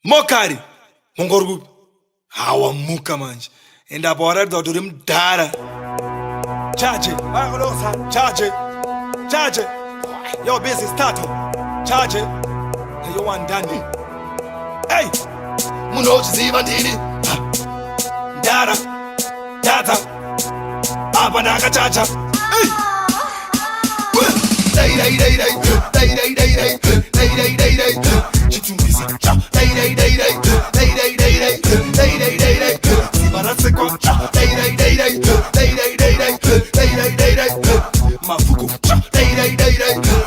Mokari mungorgu hawa muka manje enda bora doduri mdara charge bagolosa charge your business start charge you want dandy hey munochiziva ndini dara data apa ndakachacha hey Dairai chitumbisa Dairai sibaratsekwa Dairai mafuko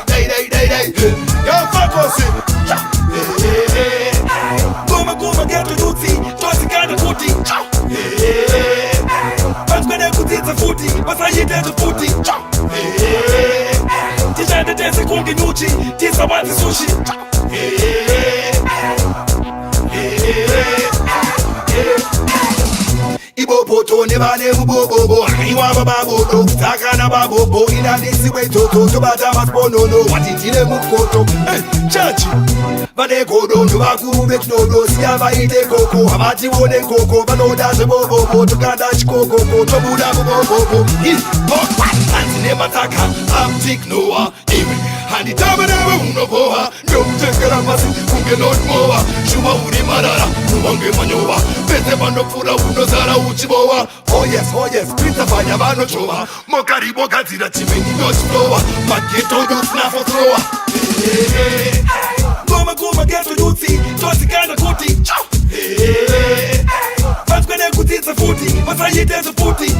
Dairai yo fakosi Goma geto yuti tosikana kuti Bankwene kutitsa futi basayitete futi Tishande tese kungi nyuchi tisabati sushi Ibopoto nebane ubobobo iwaba babodo takana babobo inalisi wetoto tobata masponono watitile mukoto chachi bade kodo ndubakuru betnodo siyaba ite koko abati wone koko banoda zebobobo tukanda chikoko tobuda bobobo antine mataka amtik noa iwe handi tabanaba unoboha ndokutekera pasi kunge not moa shuma uri marara nuwange manyowa pete banofura unozara uchibowa oh yes pita fanya banochowa mokari bogadzira chimeni nochlowa mageto youth nafo thrower Goma geto youth tosikana kuti Bankwene kutitsa futi basayitete futi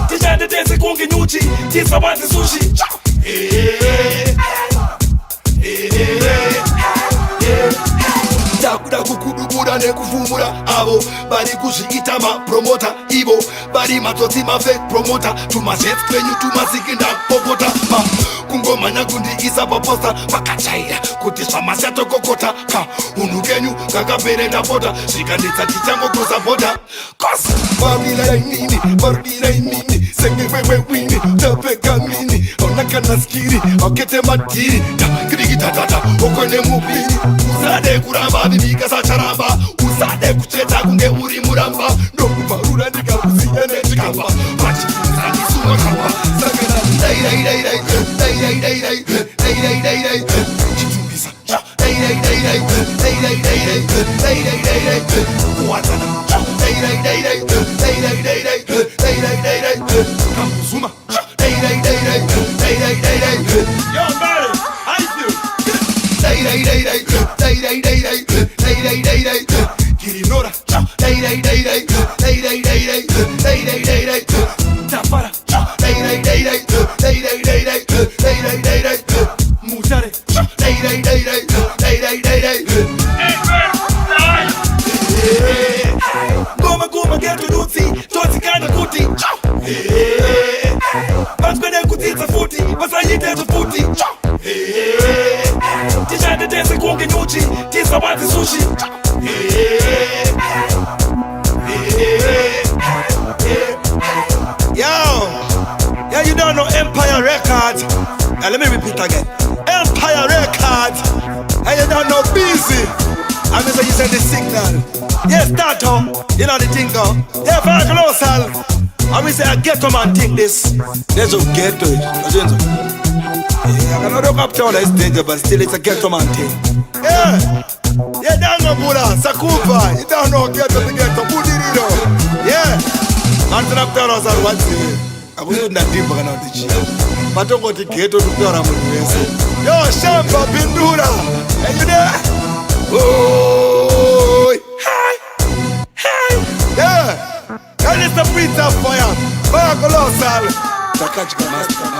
Tishande tese kungi nyuchi tisabati sushi Dakuda kukudubura nekuvumura avo bari kuzviita mapromota ivo bari matotsi mafake promota tumazets kwenyu tumazikinda popota kungomhanya kundiisa paposta pakachaira kuti zvamashatokokota ka unhu kenyu kakaperenda pota zvikanditsa tichangokosa bhoda kosi varudirainini sengewewewini tapekamini aunakana skiri aukete madhiri takirikitatata okone mupiri usade kuramba vivika sacharamba usade kucheta kunge uri muramba ndokuparura ndikakuziya nechikamba pachitunzanisunga kamba sakana Dairai chitumbisa Dairai kuwatana Dairai kamuzuma Dairai yo man how you feel Dairai kirinora Dairai tapara Dairai mutare Dairai Goma geto yuthi tosikana kuti Bankwene kutitsa futi basayitete futi Tishande tese kungi nyuchi tisabati sushi Yo, you don't know Empire Records. Now let me repeat again. Empire Records. And you don't know Busy. I'm gonna say you send the signal. Yes, that you know the thing go. Yeah, very colossal. I'm gonna say I get to man think this. Let's just get to it. Yeah, I cannot look up to all this danger, but still it's a get to man thing. Yeah, don't know Buddha, Sakupa. You don't know get to Buddha. Yeah. Antinaptaura what's akusunda ndimba kana kuti patongoti geto kutaura munhu wese yo shamba pindura and you there oh hey yeah that is the pizza fire colossal takachika master